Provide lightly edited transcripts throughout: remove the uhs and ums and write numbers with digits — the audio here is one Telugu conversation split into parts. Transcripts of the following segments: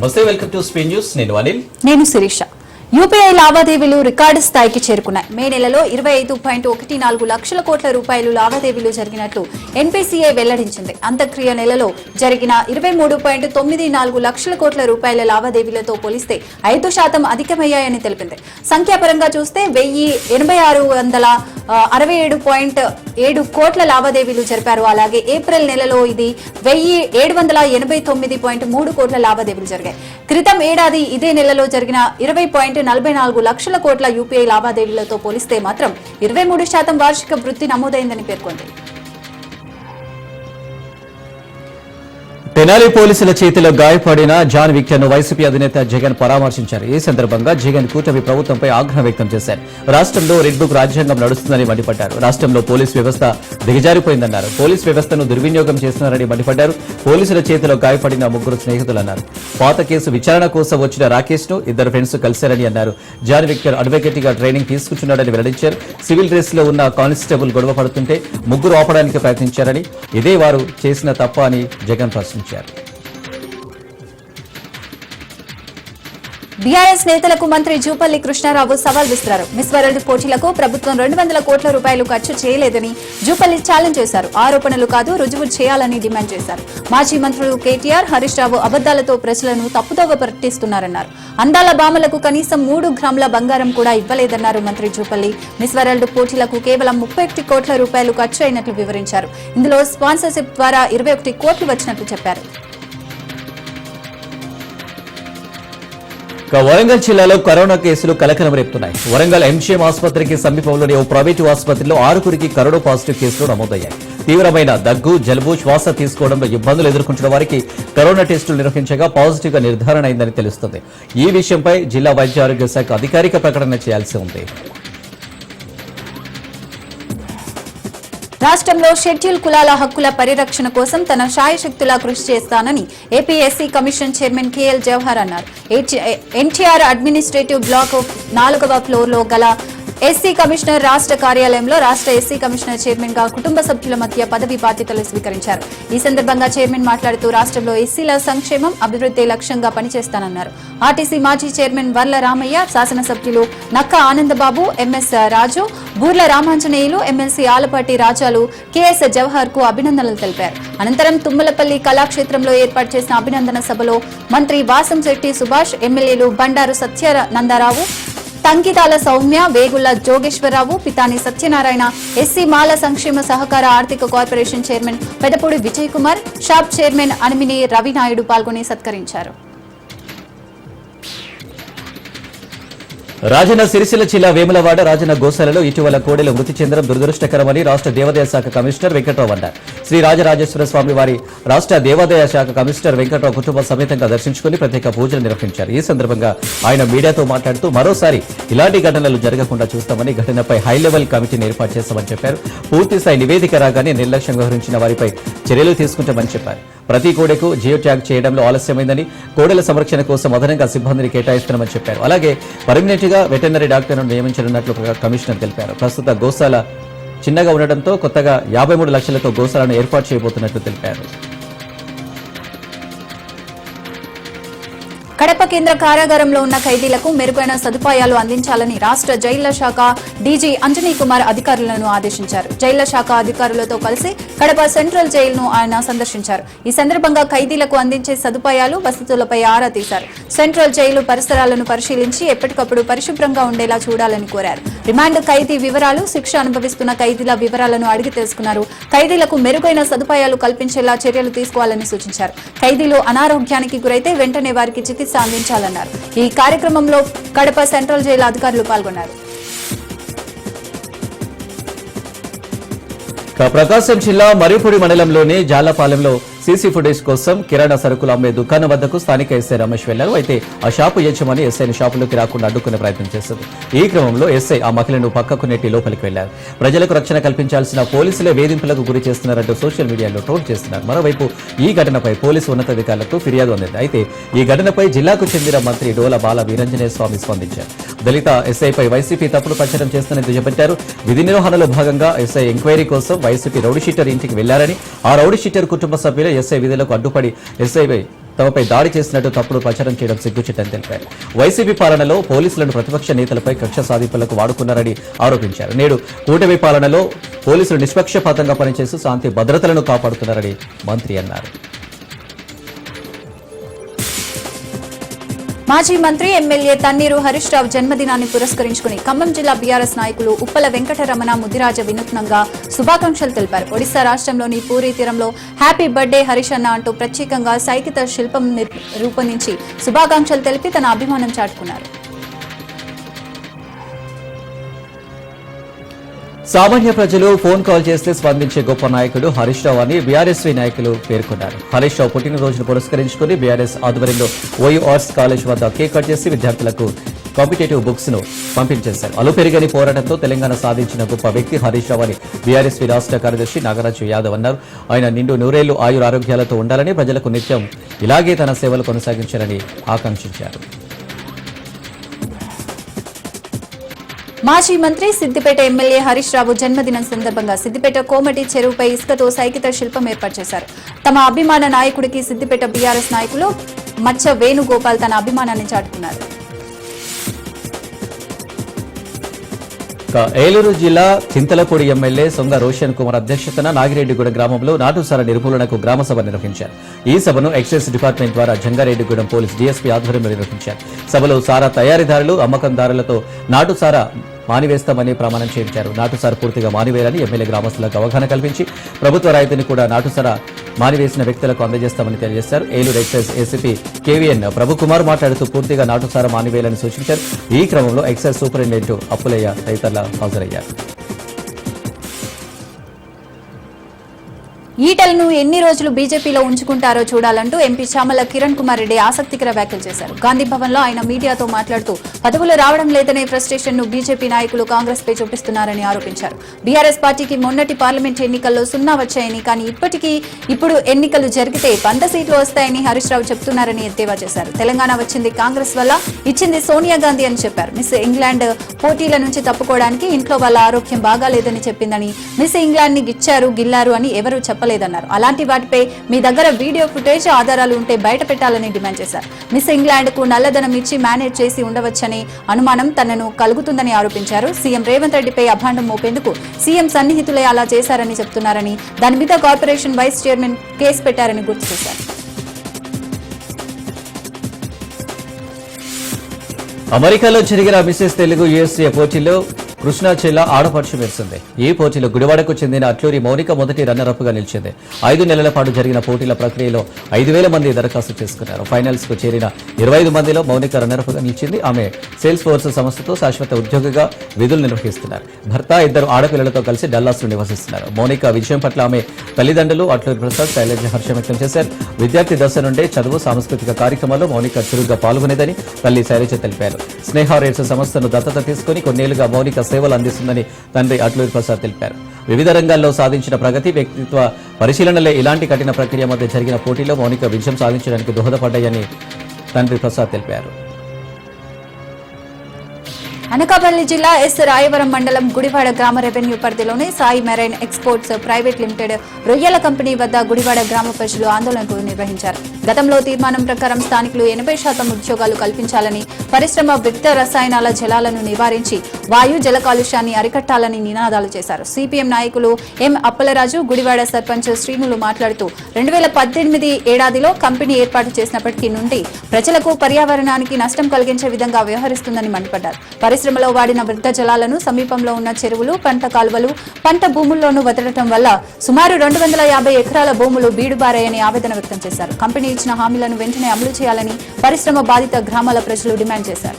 నమస్తే, వెల్కమ్ టు స్పీన్ న్యూస్. నేను అనిల్, నేను శిరీష. యూపీఐ లావాదేవీలు రికార్డు స్థాయికి చేరుకున్నాయి. మే నెలలో 25.14 లక్షల కోట్ల రూపాయలు లావాదేవీలు జరిగినట్లు ఎన్పీసీఐ వెల్లడించింది. అంతక్రియ నెలలో జరిగిన 23.94 లక్షల కోట్ల రూపాయల లావాదేవీలతో పోలిస్తే 5% అధికమయ్యాయని తెలిపింది. సంఖ్యాపరంగా చూస్తే 1,8667.7 కోట్ల లావాదేవీలు జరిపారు. అలాగే ఏప్రిల్ నెలలో ఇది 1,789.3 కోట్ల లావాదేవీలు జరిగాయి. క్రితం ఏడాది ఇదే నెలలో జరిగిన 20.44 లక్షల కోట్ల యూపీఐ లావాదేవీలతో పోలిస్తే మాత్రం 23% వార్షిక వృద్ధి నమోదైందని పేర్కొంది. తెనాలి పోలీసుల చేతిలో గాయపడిన జాన్ విక్టర్ ను వైసీపీ అధినేత జగన్ పరామర్శించారు. ఈ సందర్భంగా జగన్ కూటమి ప్రభుత్వంపై ఆగ్రహం వ్యక్తం చేశారు. రాష్ట్రంలో రెడ్ బుక్ రాజ్యాంగం నడుస్తుందని మండిపడ్డారు. రాష్ట్రంలో పోలీసు వ్యవస్థ దిగజారిపోయిందన్నారు. పోలీసు వ్యవస్థను దుర్వినియోగం చేస్తున్నారని మండిపడ్డారు. పోలీసుల చేతిలో గాయపడిన ముగ్గురు స్నేహితులన్నారు. పాత కేసు విచారణ కోసం వచ్చిన రాకేష్ ను ఇద్దరు ఫ్రెండ్స్ కలిశారని అన్నారు. జాన్ విక్టర్ అడ్వకేట్ గా ట్రైనింగ్ తీసుకుంటున్నాడని వెల్లడించారు. సివిల్ డ్రెస్ లో ఉన్న కానిస్టేబుల్ గొడవ పడుతుంటే ముగ్గురు ఆపడానికి ప్రయత్నించారని, ఇదే వారు చేసిన తప్ప అని జగన్ ప్రశ్నించారు. బీఆర్ఎస్ నేతలకు మంత్రి జూపల్లి కృష్ణారావు సవాల్ విసిరారు. మిస్ వరల్డ్ పోటీలకు ప్రభుత్వం 200 కోట్ల రూపాయలు ఖర్చు చేయలేదని జూపల్లి ఛాలెంజ్ చేశారు. ఆరోపణలు కాదు, రుజువు చేయాలని డిమాండ్ చేశారు. మాజీ మంత్రులు కేటీఆర్, హరీష్ రావు అబద్దాలతో ప్రజలను తప్పుదోవ పట్టిస్తున్నారన్నారు. అందాల భామలకు కనీసం 3 గ్రాముల బంగారం కూడా ఇవ్వలేదన్నారు మంత్రి జూపల్లి. మిస్ వరల్డ్ పోటీలకు కేవలం 31 కోట్ల రూపాయలు ఖర్చు అయినట్లు వివరించారు. ఇందులో స్పాన్సర్షిప్ ద్వారా 21 కోట్లు వచ్చినట్లు చెప్పారు. వరంగల్ జిల్లాలో కరోనా కేసులు కలకలం రేపుతున్నాయి. వరంగల్ ఎంజీఎం ఆసుపత్రికి సమీపంలోని ఓ ప్రైవేటు ఆసుపత్రిలో 6 కరోనా పాజిటివ్ కేసులు నమోదయ్యాయి. తీవ్రమైన దగ్గు, జలుబు, శ్వాస తీసుకోవడంలో ఇబ్బందులు ఎదుర్కొంటున్న వారికి కరోనా టెస్టులు నిర్వహించగా పాజిటివ్ గా నిర్ధారణ అయిందని తెలుస్తుంది. ఈ విషయంపై జిల్లా వైద్య ఆరోగ్య శాఖ అధికారిక ప్రకటన చేయాల్సి ఉంది. రాష్ట్రంలో షెడ్యూల్ కులాల హక్కుల పరిరక్షణ కోసం తన శాయశక్తులా కృషి చేస్తానని AP SC commission chairman KL Jawahar అన్నారు. ఎన్టీఆర్ అడ్మినిస్ట్రేటివ్ బ్లాక్ 4వ ఫ్లోర్లో గల ఎస్సీ కమిషనర్ రాష్ట్ర కార్యాలయంలో రాష్ట్ర ఎస్సీ కమిషనర్ చైర్మన్ గా కుటుంబ సభ్యుల మధ్య పదవి బాధ్యతలు స్వీకరించారు. ఈ సందర్భంగా చైర్మన్ మాట్లాడుతూ రాష్ట్రంలో ఎస్సీల సంక్షేమం, అభివృద్ధి లక్ష్యంగా పనిచేస్తానన్నారు. ఆర్టీసీ మాజీ చైర్మన్ వర్ల రామయ్య, శాసనసభ్యులు నక్క ఆనందబాబు, ఎంఎస్ రాజు, బూర్ల రామాంజనేయులు, ఎమ్మెల్సీ ఆలపాటి రాజాలు కేఎస్ జవహర్ కు అభినందనలు తెలిపారు. అనంతరం తుమ్మలపల్లి కళాక్షేత్రంలో ఏర్పాటు చేసిన అభినందన సభలో మంత్రి వాసంశెట్టి సుభాష్, ఎమ్మెల్యేలు బండారు సత్యనందరావు, తంకితాల సౌమ్య, వేగుళ్ల జోగేశ్వరరావు, పితాని సత్యనారాయణ, ఎస్సీ మాల సంక్షేమ సహకార ఆర్థిక corporation chairman Pedapudi Vijay Kumar, shop chairman Animini Ravi Naidu పాల్గొని సత్కరించారు. రాజన్న సిరిసిల్ల జిల్లా వేములవాడ రాజన్న గోశాలలో ఇటీవల కోడెలు మృతి చెందడం దురదృష్టకరమని రాష్ట్ర దేవాదాయ శాఖ కమిషనర్ వెంకట్రావు అన్నారు. శ్రీ రాజరాజేశ్వర స్వామి వారి రాష్ట్ర దేవాదాయ శాఖ కమిషనర్ వెంకట్రావు కుటుంబ సమేతంగా దర్శించుకుని ప్రత్యేక పూజలు నిర్వహించారు. ఈ సందర్భంగా ఆయన మీడియాతో మాట్లాడుతూ మరోసారి ఇలాంటి ఘటనలు జరగకుండా చూస్తామని, ఘటనపై హై లెవెల్ కమిటీని ఏర్పాటు చేస్తామని చెప్పారు. పూర్తిస్థాయి నివేదిక రాగానే నిర్లక్ష్యం వ్యవహరించిన వారిపై చర్యలు తీసుకుంటామని చెప్పారు. ప్రతి కోడెకు జియో ట్యాగ్ చేయడంలో ఆలస్యమైందని, కోడెల సంరక్షణ కోసం అదనంగా సిబ్బందిని కేటాయిస్తున్నామని చెప్పారు. అలాగే పర్మనెంట్ గా వెటర్నరీ డాక్టర్ను నియమించనున్నట్లు కమిషనర్ తెలిపారు. ప్రస్తుత గోశాల చిన్నగా ఉండడంతో కొత్తగా 53 లక్షలతో గోశాలను ఏర్పాటు చేయబోతున్నట్లు తెలిపారు. కడప కేంద్ర కారాగారంలో ఉన్న ఖైదీలకు మెరుగైన సదుపాయాలు అందించాలని రాష్ట్ర జైళ్ల శాఖ డీజీ అంజనీ కుమార్ అధికారులను ఆదేశించారు. జైళ్ల శాఖ అధికారులతో కలిసి కడప సెంట్రల్ జైలును ఆయన సందర్శించారు. ఈ సందర్భంగా ఖైదీలకు అందించే సదుపాయాలు, వసతులపై ఆరా తీశారు. సెంట్రల్ జైలు పరిసరాలను పరిశీలించి ఎప్పటికప్పుడు పరిశుభ్రంగా ఉండేలా చూడాలని కోరారు. రిమాండ్ ఖైదీ వివరాలు, శిక్ష అనుభవిస్తున్న ఖైదీల వివరాలను అడిగి తెలుసుకున్నారు. ఖైదీలకు మెరుగైన సదుపాయాలు కల్పించేలా చర్యలు తీసుకోవాలని సూచించారు. ఖైదీలు అనారోగ్యానికి గురైతే వెంటనే వారికి చికిత్స అందించాలన్నారు. ఈ కార్యక్రమంలో కడప సెంట్రల్ జైలు అధికారులు పాల్గొన్నారు. ప్రకాశం జిల్లా మరిపూడి మండలంలోని జాలపాలెంలో సీసీ ఫుటేజ్ కోసం కిరాణా సరుకులు అమ్మే దుకాణం వద్దకు స్థానిక ఎస్ఐ రమేష్ వెళ్లారు. అయితే ఆ షాపు యజమాని ఎస్ఐని షాపులోకి రాకుండా అడ్డుకునే ప్రయత్నం చేశారు. ఈ క్రమంలో ఎస్ఐ ఆ మహిళను పక్కకు నెట్టి లోపలికి వెళ్లారు. ప్రజలకు రక్షణ కల్పించాల్సిన పోలీసులే వేధింపులకు గురి చేస్తున్నారంటూ సోషల్ మీడియాలో ట్రోల్ చేస్తున్నారు. మరోవైపు ఈ ఘటనపై పోలీసు ఉన్నతాధికారులకు ఫిర్యాదు అందింది. అయితే ఈ ఘటనపై జిల్లాకు చెందిన మంత్రి డోల బాల వీరంజనేయ స్వామి స్పందించారు. దళిత ఎస్ఐపై వైసీపీ తప్పుడు ప్రచారం చేస్తుందని దుయ్యబట్టారు. విధి నిర్వహణలో భాగంగా ఎస్ఐ ఎంక్వైరీ కోసం వైసీపీ రౌడీ షీటర్ ఇంటికి వెళ్లారని, ఆ రౌడీ షీటర్ కుటుంబ సభ్యులు ఎస్ఐ విధులకు అడ్డుపడి ఎస్ఐపై తమపై దాడి చేసినట్టు తప్పుడు ప్రచారం చేయడం సిగ్గుచేటని తెలిపారు. వైసీపీ పాలనలో పోలీసులను ప్రతిపక్ష నేతలపై కక్ష సాధింపులకు వాడుకున్నారని ఆరోపించారు. నేడు కూటమి పాలనలో పోలీసులు నిష్పక్షపాతంగా పనిచేస్తూ శాంతి భద్రతలను కాపాడుతున్నారని మంత్రి అన్నారు. మాజీ మంత్రి ఎమ్మెల్యే తన్నీరు హరీష్ రావు జన్మదినాన్ని పురస్కరించుకుని ఖమ్మం జిల్లా బీఆర్ఎస్ నాయకులు ఉప్పల వెంకటరమణ ముదిరాజ వినూత్నంగా శుభాకాంక్షలు తెలిపారు. ఒడిశా రాష్ట్రంలోని పూరీ తీరంలో హ్యాపీ బర్త్డే హరీష్ అన్న అంటూ ప్రత్యేకంగా సైకిత శిల్పం రూపొందించి శుభాకాంక్షలు తెలిపి తన అభిమానం చాటుకున్నారు. సామాన్య ప్రజలు ఫోన్ కాల్ చేస్తే స్పందించే గొప్ప నాయకుడు హరీష్ రావు అని బీఆర్ఎస్వీ నాయకులు పేర్కొన్నారు. హరీష్ రావు పుట్టినరోజును పురస్కరించుకుని బీఆర్ఎస్ ఆధ్వర్యంలో ఓయూ ఆర్ట్స్ కాలేజ్ వద్ద కేక్ కట్ చేసి విద్యార్థులకు కాంపిటేటివ్ బుక్స్ ను పంపించేశారు. అలుపెరుగని పోరాటంతో తెలంగాణ సాధించిన గొప్ప వ్యక్తి హరీష్ రావు అని బీఆర్ఎస్వీ రాష్ట్ర కార్యదర్శి నాగరాజు యాదవ్ అన్నారు. ఆయన నిండు నూరేళ్లు ఆయురారోగ్యాలతో ఉండాలని, ప్రజలకు నిత్యం ఇలాగే తన సేవలు కొనసాగించాలని ఆకాంక్షించారు. మాజీ మంత్రి సిద్దిపేట ఎమ్మెల్యే హరీష్ రావు జన్మదినం సందర్భంగా సిద్దిపేట కోమటి చెరువుపై ఇసుకతో సైకిత శిల్పం ఏర్పాటు చేశారు. తమ అభిమాన నాయకుడికి సిద్దిపేట బీఆర్ఎస్ నాయకులు మచ్చ వేణుగోపాల్ తన అభిమానాన్ని చాటుకున్నారు. ఏలూరు జిల్లా చింతలపూడి ఎమ్మెల్యే సొంగ రోషన్ కుమార్ అధ్యక్షతన నాగిరెడ్డిగూడెం గ్రామంలో నాటుసార నిర్మూలనకు గ్రామ సభ నిర్వహించారు. ఈ సభను ఎక్సైజ్ డిపార్ట్మెంట్ ద్వారా జంగారెడ్డిగూడెం పోలీస్ డీఎస్పీ ఆధ్వర్యంలో నిర్వహించారు. సభలో సారా తయారీదారులు, అమ్మకందారులతో నాటుసారా మానివేస్తామని ప్రమాణం చేయించారు. నాటుసార పూర్తిగా మానివేయాలని ఎమ్మెల్యే గ్రామస్తులకు అవగాహన కల్పించి ప్రభుత్వ రాయితీని కూడా నాటుసార మానివేసిన వ్యక్తులకు అందజేస్తామని తెలియజేశారు. Eluru excise ACP KVN Prabhukumar మాట్లాడుతూ పూర్తిగా నాటుసార మానివేయాలని సూచించారు. ఈ క్రమంలో ఎక్సైజ్ సూపరింటెండెంట్ అప్పులయ్య తదితరులు హాజరయ్యారు. ఈటలను ఎన్ని రోజులు బీజేపీలో ఉంచుకుంటారో చూడాలంటూ ఎంపీ చామల కిరణ్ కుమార్ రెడ్డి ఆసక్తికర వ్యాఖ్యలు చేశారు. గాంధీ భవన్ లో ఆయన మీడియాతో మాట్లాడుతూ పదవులు రావడం లేదనే ఫ్రస్ట్రేషన్ ను బీజేపీ నాయకులు కాంగ్రెస్ పై చూపిస్తున్నారని ఆరోపించారు. బీఆర్ఎస్ పార్టీకి మొన్నటి పార్లమెంట్ ఎన్నికల్లో 0 వచ్చాయని, కానీ ఇప్పుడు ఎన్నికలు జరిగితే 100 సీట్లు వస్తాయని హరీష్ రావు చెబుతున్నారని ఎద్దేవా చేశారు. తెలంగాణ వచ్చింది కాంగ్రెస్ వల్ల, ఇచ్చింది సోనియా గాంధీ అని చెప్పారు. మిస్ ఇంగ్లాండ్ పోటీల నుంచి తప్పుకోవడానికి ఇంట్లో వాళ్ళ ఆరోగ్యం బాగాలేదని చెప్పిందని, మిస్ ఇంగ్లాండ్ ని గిల్లారు అని ఎవరూ చెప్పలేదన్నారు. అలాంటి వాటిపై మీ దగ్గర వీడియో ఫుటేజ్ ఆధారాలు ఉంటే బయట పెట్టాలని డిమాండ్ చేశారు. మిస్ ఇంగ్లాండ్ కు నల్లధనం ఇచ్చి మేనేజ్ చేసి ఉండవచ్చని అనుమానం తనను కలుగుతుందని ఆరోపించారు. సీఎం రేవంత్ రెడ్డిపై అభాండం మోపేందుకు సీఎం సన్నిహితులే అలా చేశారని చెప్తున్నారని, దాని మీద కార్పొరేషన్ వైస్ చైర్మన్ కేసు పెట్టారని గుర్తు చేశారు. అమెరికాలో జరిగిన మిసెస్ తెలుగు యూఎస్ఏ పోటీలో కృష్ణా జిల్లా ఆడపడుచు మెరిసింది. ఈ పోటీలో గుడివాడకు చెందిన అట్లూరి మౌనిక మొదటి రన్నరప్ గా నిలిచింది. 5 నెలల పాటు జరిగిన పోటీల ప్రక్రియలో 5,000 మంది దరఖాస్తు చేసుకున్నారు. ఫైనల్స్ కు చేరిన 25 మందిలో మౌనిక రన్నరప్ గా నిలిచింది. ఆమె సేల్స్ ఫోర్స్ సంస్థతో శాశ్వత ఉద్యోగిగా విధులు నిర్వహిస్తున్నారు. భర్త 2 ఆడపిల్లలతో కలిసి డల్లాస్ లో నివసిస్తున్నారు. మౌనిక విజయం పట్ల ఆమె తల్లిదండ్రులు అట్లూరి ప్రసాద్, శైలజ హర్షం వ్యక్తం చేశారు. విద్యార్థి దశ నుండే చదువు, సాంస్కృతిక కార్యక్రమాల్లో మౌనిక చురుగ్గా పాల్గొనేదని తల్లి శైలజ తెలిపారు. స్నేహ రేట్స్ సంస్థను దత్తత తీసుకుని కొన్నేళ్లుగా మౌనిక సేవలు అందిస్తుందని తండ్రి అట్లూరి ప్రసాద్ తెలిపారు. వివిధ రంగాల్లో సాధించిన ప్రగతి, వ్యక్తిత్వ పరిశీలనలే ఇలాంటి కఠిన ప్రక్రియ మధ్య జరిగిన పోటీలో మౌనిక విజయం సాధించడానికి దోహదపడ్డాయని తండ్రి ప్రసాద్ తెలిపారు. అనకాపల్లి జిల్లా ఎస్ రాయవరం మండలం గుడివాడ గ్రామ రెవెన్యూ పరిధిలోని Sai marine exports private limited రొయ్యల కంపెనీ వద్ద గుడివాడ గ్రామ ప్రజలు ఆందోళనకు నిర్వహించారు. గతంలో తీర్మానం ప్రకారం స్థానికులు 80% ఉద్యోగాలు కల్పించాలని, పరిశ్రమ వ్యక్త రసాయనాల జలాలను నివారించి వాయు జల కాలుష్యాన్ని అరికట్టాలని నినాదాలు చేశారు. సిపిఎం నాయకులు ఎం అప్పలరాజు, గుడివాడ సర్పంచ్ శ్రీనులు మాట్లాడుతూ 2018 ఏడాదిలో కంపెనీ ఏర్పాటు చేసినప్పటికీ నుండి ప్రజలకు, పర్యావరణానికి నష్టం కలిగించే విధంగా వ్యవహరిస్తుందని మండిపడ్డారు. పరిశ్రమలో వాడిన వృద్ధ జలాలను సమీపంలో ఉన్న చెరువులు, పంట కాలువలు, పంట భూముల్లోనూ వదలటం వల్ల సుమారు 250 ఎకరాల భూములు బీడుబారాయని ఆవేదన వ్యక్తం చేశారు. కంపెనీ ఇచ్చిన హామీలను వెంటనే అమలు చేయాలని పరిశ్రమ బాధిత గ్రామాల ప్రజలు డిమాండ్ చేశారు.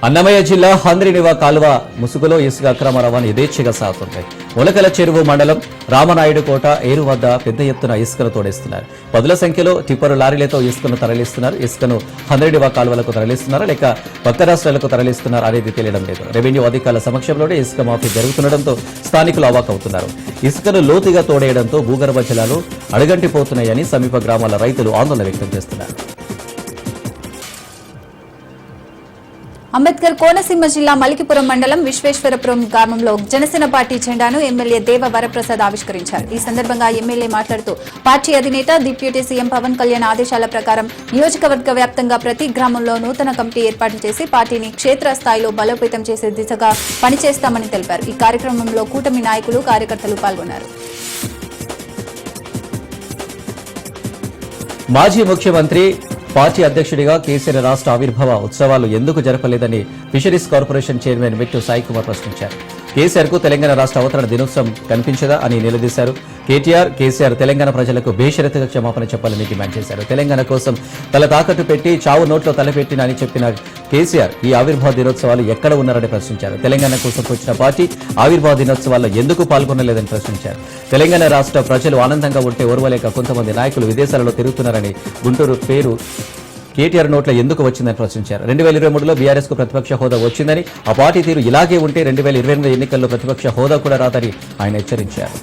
అన్నమయ్య జిల్లా హంద్రినివా కాలువ ముసుగులో ఇసుక అక్రమ రవాణా యథేచ్ఛగా సాగుతుంది. ఉలకల చెరువు మండలం రామనాయుడు కోట ఏరు వద్ద పెద్ద ఎత్తున ఇసుకను తోడేస్తున్నారు. 10ల సంఖ్యలో టిప్పరు లారీలతో ఇసుకను తరలిస్తున్నారు. ఇసుకను హంద్రినివా కాలువలకు తరలిస్తున్నారా లేక పక్క రాష్ట్రాలకు తరలిస్తున్నారా అనేది తెలియడం లేదు. రెవెన్యూ అధికారుల సమక్షంలోనే ఇసుక మాఫీ జరుగుతుండటంతో స్థానికులు అవాకవుతున్నారు. ఇసుకను లోతుగా తోడేయడంతో భూగర్భ జలాలు అడుగంటిపోతున్నాయని సమీప గ్రామాల రైతులు ఆందోళన వ్యక్తం చేస్తున్నారు. అంబేద్కర్ కోనసీమ జిల్లా మలికిపురం మండలం విశ్వేశ్వరపురం గ్రామంలో జనసేన పార్టీ జెండాను ఎమ్మెల్యే దేవ వరప్రసాద్ ఆవిష్కరించారు. ఈ సందర్భంగా ఎమ్మెల్యే మాట్లాడుతూ పార్టీ అధినేత డిప్యూటీ సీఎం పవన్ కళ్యాణ్ ఆదేశాల ప్రకారం నియోజకవర్గ వ్యాప్తంగా ప్రతి గ్రామంలో నూతన కమిటీ ఏర్పాటు చేసి పార్టీని క్షేత్రస్థాయిలో బలోపేతం చేసే దిశగా పనిచేస్తామని తెలిపారు. ఈ కార్యక్రమంలో కూటమి నాయకులు కార్యకర్తలు పాల్గొన్నారు. మాజీ ముఖ్యమంత్రి పార్టీ అధ్యక్షుడిగా కేసీఆర్ రాష్ట్ర ఆవిర్భావ ఉత్సవాలు ఎందుకు జరపలేదని fisheries corporation chairman Mittu Sai Kumar ప్రశ్నించారు. కేసీఆర్ కు తెలంగాణ రాష్ట్ర అవతరణ దినోత్సవం కనిపించదా అని నిలదీశారు. కేసీఆర్ తెలంగాణ ప్రజలకు బేషరతుగా క్షమాపణ చెప్పాలని డిమాండ్ చేశారు. తెలంగాణ కోసం తల తాకట్టు పెట్టి చావు నోట్లో తలపెట్టిన అని చెప్పిన కేసీఆర్ ఈ ఆవిర్భావ దినోత్సవాలు ఎక్కడ ఉన్నారని ప్రశ్నించారు. తెలంగాణ కోసం వచ్చిన పార్టీ ఆవిర్భావ దినోత్సవాల్లో ఎందుకు పాల్గొనలేదని ప్రశ్నించారు. తెలంగాణ రాష్ట్ర ప్రజలు ఆనందంగా ఉంటే ఓర్వలేక కొంతమంది నాయకులు విదేశాలలో తిరుగుతున్నారని గుంటూరు పేరు కేటీఆర్ నోట్ల ఎందుకు వచ్చిందని ప్రశ్నించారు. 2023లో బీఆర్ఎస్ కు ప్రతిపక్ష హోదా వచ్చిందని, ఆ పార్టీ తీరు ఇలాగే ఉంటే 2028 ఎన్నికల్లో ప్రతిపక్ష హోదా కూడా రాదని ఆయన హెచ్చరించారు.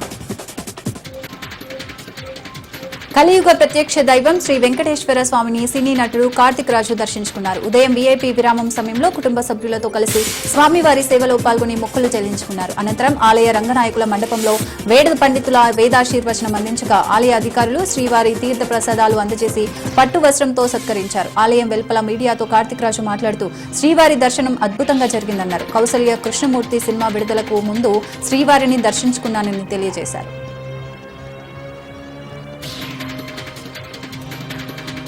కలియుగ ప్రత్యక్ష దైవం శ్రీ వెంకటేశ్వర స్వామిని సినీ నటుడు కార్తిక్ రాజు దర్శించుకున్నారు. ఉదయం వీఐపీ విరామం సమయంలో కుటుంబ సభ్యులతో కలిసి స్వామివారి సేవలో పాల్గొని మొక్కులు చెల్లించుకున్నారు. అనంతరం ఆలయ రంగనాయకుల మండపంలో వేద పండితుల వేదాశీర్వచనం అందించగా ఆలయ అధికారులు శ్రీవారి తీర్థ ప్రసాదాలు అందజేసి పట్టు వస్త్రంతో సత్కరించారు. ఆలయం వెలుపల మీడియాతో కార్తిక్ రాజు మాట్లాడుతూ శ్రీవారి దర్శనం అద్భుతంగా జరిగిందన్నారు. కౌసల్య కృష్ణమూర్తి సినిమా విడుదలకు ముందు శ్రీవారిని దర్శించుకున్నానని తెలియజేశారు.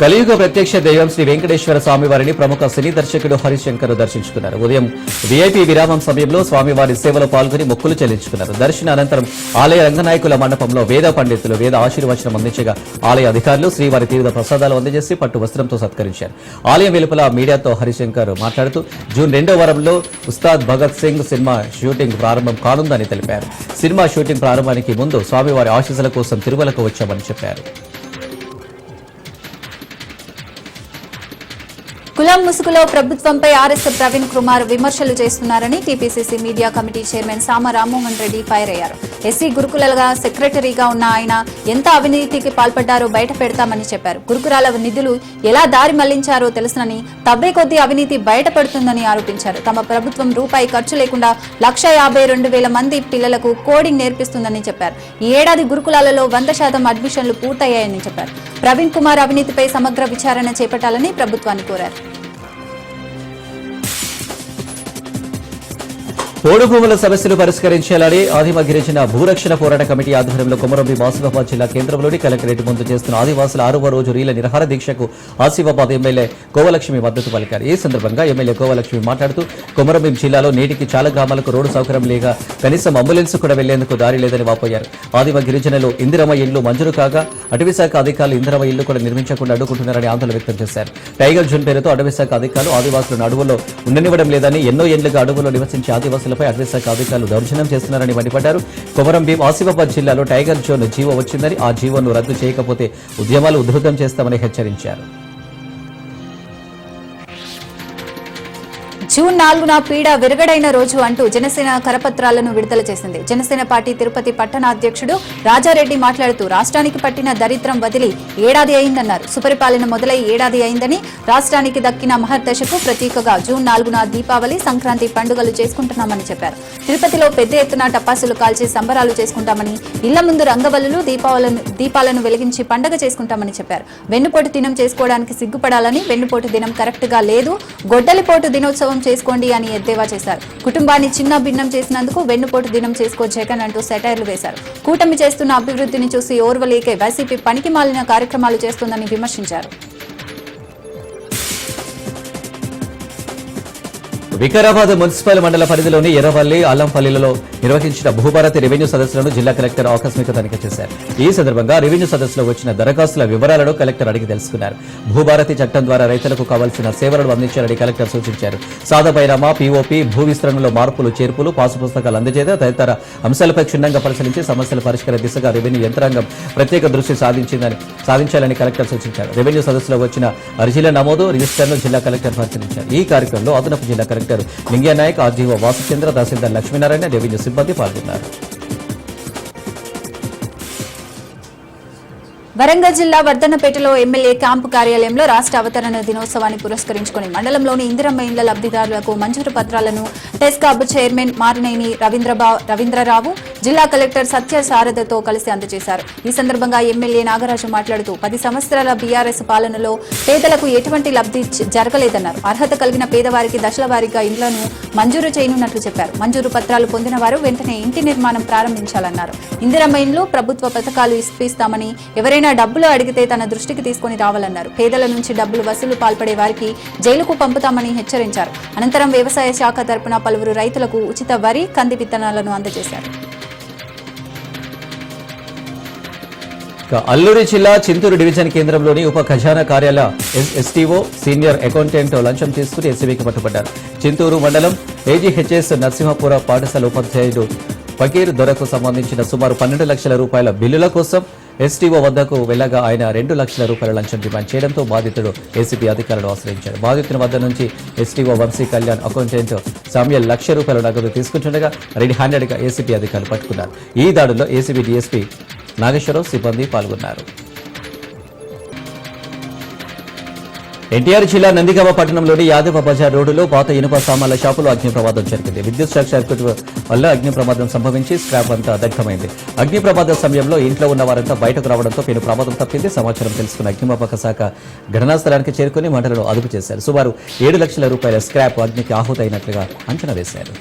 కలియుగ ప్రత్యక్ష దైవం శ్రీ వెంకటేశ్వర స్వామివారిని ప్రముఖ సినీ దర్శకుడు హరిశంకర్ దర్శించుకున్నారు. ఉదయం వీఐపీ విరామం సమయంలో స్వామివారి సేవలో పాల్గొని మొక్కులు చెల్లించుకున్నారు. దర్శన అనంతరం ఆలయ రంగనాయకుల మండపంలో వేద పండితులు వేద ఆశీర్వచనం అందించగా ఆలయ అధికారులు శ్రీవారి తీర్థ ప్రసాదాలు అందజేసి పట్టు వస్త్రంతో సత్కరించారు. ఆలయం వెలుపల మీడియాతో హరిశంకర్ మాట్లాడుతూ జూన్ 2వ వారంలో ఉస్తాద్ భగత్ సింగ్ సినిమా షూటింగ్ ప్రారంభం కానుందని తెలిపారు. సినిమా షూటింగ్ ప్రారంభానికి ముందు స్వామివారి ఆశీస్సుల కోసం తిరుమలకు వచ్చామని చెప్పారు. కులం ముసుగులో ప్రభుత్వంపై ఆర్ఎస్ ప్రవీణ్ కుమార్ విమర్శలు చేస్తున్నారని టీపీసీసీ మీడియా కమిటీ చైర్మన్ సామ రామ్మోహన్ రెడ్డి ఫైర్ అయ్యారు. ఎస్సీ గురుకులాలుగా సెక్రటరీగా ఉన్న ఆయన ఎంత అవినీతికి పాల్పడ్డారో బయట పెడతామని చెప్పారు. గురుకులాల నిధులు ఎలా దారి మళ్లించారో తెలుసునని, తవ్వే కొద్దీ అవినీతి బయటపడుతుందని ఆరోపించారు. తమ ప్రభుత్వం రూపాయి ఖర్చు లేకుండా 1,52,000 మంది పిల్లలకు కోడింగ్ నేర్పిస్తుందని చెప్పారు. ఈ ఏడాది గురుకులాలలో 100% అడ్మిషన్లు పూర్తయ్యాయని చెప్పారు. ప్రవీణ్ కుమార్ అవినీతిపై సమగ్ర విచారణ చేపట్టాలని ప్రభుత్వాన్ని కోరారు. పోడు భూముల సమస్యలు పరిష్కరించాలని ఆదిమ గిరిజన భూరక్షణ పోరాట కమిటీ ఆధ్వర్యంలో కొమరంభీం ఆసిఫాబాద్ జిల్లా కేంద్రంలోని కలెక్టరేట్ ముందు చేస్తున్న ఆదివాసుల 6వ రోజు రీల నిరాహార దీక్షకు ఆసిఫాబాద్ ఎమ్మెల్యే కోవలక్ష్మి మద్దతు పలికారు. ఈ సందర్భంగా ఎమ్మెల్యే కోవలక్ష్మి మాట్లాడుతూ కొమరంభీం జిల్లాలో నేటికి చాలా గ్రామాలకు రోడ్డు సౌకర్యం లేక కనీసం అంబులెన్స్ కూడా వెళ్లేందుకు దారి లేదని వాపోయారు. ఆదిమ గిరిజనులు ఇందిరమ్మ ఇళ్లు మంజూరు కాగా అటవీశాఖ అధికారులు ఇందిరమ్మ ఇళ్లు కూడా నిర్మించకుండా అడ్డుకుంటున్నారని ఆందోళన వ్యక్తం చేశారు. టైగర్ జోన్ పేరుతో అటవీశాఖ అధికారులు ఆదివాసులను అడవుల్లో ఉండనివ్వడం లేదని, ఎన్నో ఏళ్లుగా అడవుల్లో నివసించే ఆదివాసులపై అటవీశాఖ అధికారులు దౌర్జన్యం చేస్తున్నారని మండిపడ్డారు. కొమరంభీం ఆసిఫాబాద్ జిల్లాలో టైగర్ జోన్ జీవో వచ్చిందని, ఆ జీవోను రద్దు చేయకపోతే ఉద్యమాలు ఉధృతం చేస్తామని హెచ్చరించారు. జూన్ 4న పీడ విరగడైన రోజు అంటూ జనసేన కరపత్రాలను విడుదల చేసింది. జనసేన పార్టీ తిరుపతి పట్టణ అధ్యక్షుడు రాజారెడ్డి మాట్లాడుతూ రాష్ట్రానికి పట్టిన దరిద్రం వదిలి ఏడాది అయిందన్నారు. సుపరిపాలన మొదలై ఏడాది అయిందని, రాష్ట్రానికి దక్కిన మహర్దశకు ప్రతీకగా జూన్ 4న దీపావళి, సంక్రాంతి పండుగలు చేసుకుంటున్నామని చెప్పారు. తిరుపతిలో పెద్ద ఎత్తున టపాసులు కాల్చి సంబరాలు చేసుకుంటామని, ఇళ్ల ముందు రంగవల్లులు దీపాలను వెలిగించి పండుగ చేసుకుంటామని చెప్పారు. వెన్నుపోటు దినం చేసుకోవడానికి సిగ్గుపడాలని, వెన్నుపోటు దినం కరెక్ట్ గా లేదు, గొడ్డలిపోటు దినోత్సవం చేసుకోండి అని ఎద్దేవా చేశారు. కుటుంబాన్ని చిన్న భిన్నం చేసినందుకు వెన్నుపోటు దినం చేసుకో జగన్ అంటూ సెటైర్లు వేశారు. కూటమి చేస్తున్న అభివృద్ధిని చూసి ఓర్వలేకే వైసీపీ పనికి మాలిన కార్యక్రమాలు చేస్తుందని విమర్శించారు. వికారాబాద్ మున్సిపల్ మండల పరిధిలోని ఎర్రవల్లి, అల్లంపల్లిలలో నిర్వహించిన భూభారతి రెవెన్యూ సదస్సులను జిల్లా కలెక్టర్ ఆకస్మిక తనిఖీ చేశారు. ఈ సందర్భంగా రెవెన్యూ సదస్సులో వచ్చిన దరఖాస్తుల వివరాలను కలెక్టర్ అడిగి తెలుసుకున్నారు. భూభారతి చట్టం ద్వారా రైతులకు కావాల్సిన సేవలను అందించాలని కలెక్టర్ సూచించారు. సాదాపైరామా, పీఓపీ, భూ విస్తరణలో మార్పులు, చేర్పులు, పాసు పుస్తకాలు అందజేత తదితర అంశాలపై క్షుణ్ణంగా పరిశీలించి సమస్యల పరిష్కార దిశగా రెవెన్యూ యంత్రాంగం ప్రత్యేక దృష్టి సాధించాలని కలెక్టర్ సూచించారు. రెవెన్యూ సదస్సులో వచ్చిన అర్జీల నమోదు, రిజిస్టర్ను జిల్లా కలెక్టర్ పరిశీలించారు. ఈ కార్యక్రమంలో అదనపు జిల్లా కలెక్టర్ లింగయ్య నాయక్, ఆర్జీఓ వాసుచంద్ర, తహసీల్దార్ లక్ష్మీనారాయణ, రెవెన్యూ సిబ్బంది పాల్గొన్నారు. వరంగల్ జిల్లా వర్ధన్నపేటలో ఎమ్మెల్యే క్యాంపు కార్యాలయంలో రాష్ట్ర అవతరణ దినోత్సవాన్ని పురస్కరించుకుని మండలంలోని ఇందిరమ్మ ఇండ్ల లబ్ధిదారులకు మంజూరు పత్రాలను టెస్కాబ్ చైర్మన్ మారినేని రవీంద్రరావు జిల్లా కలెక్టర్ సత్య శారదతో కలిసి అందజేశారు. ఈ సందర్భంగా ఎమ్మెల్యే నాగరాజు మాట్లాడుతూ 10 సంవత్సరాల బీఆర్ఎస్ పాలనలో పేదలకు ఎటువంటి లబ్ధి జరగలేదన్నారు. అర్హత కలిగిన పేదవారికి దశల వారీగా ఇండ్లను మంజూరు చేయనున్నట్లు చెప్పారు. మంజూరు పత్రాలు పొందిన వారు వెంటనే ఇంటి నిర్మాణం ప్రారంభించాలన్నారు. ఇందిరమ్మ ఇండ్లు ప్రభుత్వ పథకాలు ఇప్పిస్తామని ఎవరైనా డబ్బులు అడిగితే తన దృష్టికి తీసుకుని రావాలన్నారు. పేదల నుంచి డబ్బులు వసూలు పాల్పడే వారికి జైలుకు పంపుతామని హెచ్చరించారు. అనంతరం వ్యవసాయ శాఖ తరపున పలువురు రైతులకు ఉచిత వరి, కంది విత్తనాలను అందజేశారు. అల్లూరి జిల్లా చింతూరు డివిజన్ కేంద్రంలోని ఉప ఖజానా కార్యాలయ ఎస్టీఓ సీనియర్ అకౌంటెంట్ లంచం తీసుకుని ఎస్సీబీకి పట్టుబడ్డారు. చింతూరు మండలం ఏజీహెచ్ఎస్ నరసింహపుర పాఠశాల ఉపాధ్యాయుడు ఫకీర్ దొరకు సంబంధించిన సుమారు 12 లక్షల రూపాయల బిల్లుల కోసం ఎస్టీఓ వద్దకు వెళ్లగా ఆయన 2 లక్షల రూపాయల లంచం డిమాండ్ చేయడంతో బాధితుడు ఏసీబీ అధికారులను ఆశ్రయించాడు. బాధితుని వద్ద నుంచి STO Vamsi Kalyan, accountant Samuel 1 lakh రూపాయల నగదు తీసుకుంటుండగా రెడీ హ్యాండెడ్ గా ఏసీబీ అధికారులు పట్టుకున్నారు. ఈ దాడుల్లో ఏసీబీ డీఎస్పీ నాగేశ్వరరావు సిబ్బంది పాల్గొన్నారు. ఎన్టీఆర్ జిల్లా నందిగామ పట్టణంలోని యాదవ బజార్ రోడ్డులో పాత ఇనుప సామాన్ల షాపులో అగ్ని ప్రమాదం జరిగింది. విద్యుత్ షార్ట్ సర్క్యూట్ వల్ల అగ్ని ప్రమాదం సంభవించి స్క్రాప్ అంతా దగ్ధమైంది. అగ్ని ప్రమాద సమయంలో ఇంట్లో ఉన్న వారంతా బయటకు రావడంతో పెను ప్రమాదం తప్పింది. సమాచారం తెలుసుకున్న అగ్నిమాపక శాఖ ఘటనా స్థలానికి చేరుకుని మంటలను అదుపు చేశారు. సుమారు 7 లక్షల రూపాయల స్క్రాప్ అగ్నికి ఆహుతైనట్లుగా అంచనా వేశారు.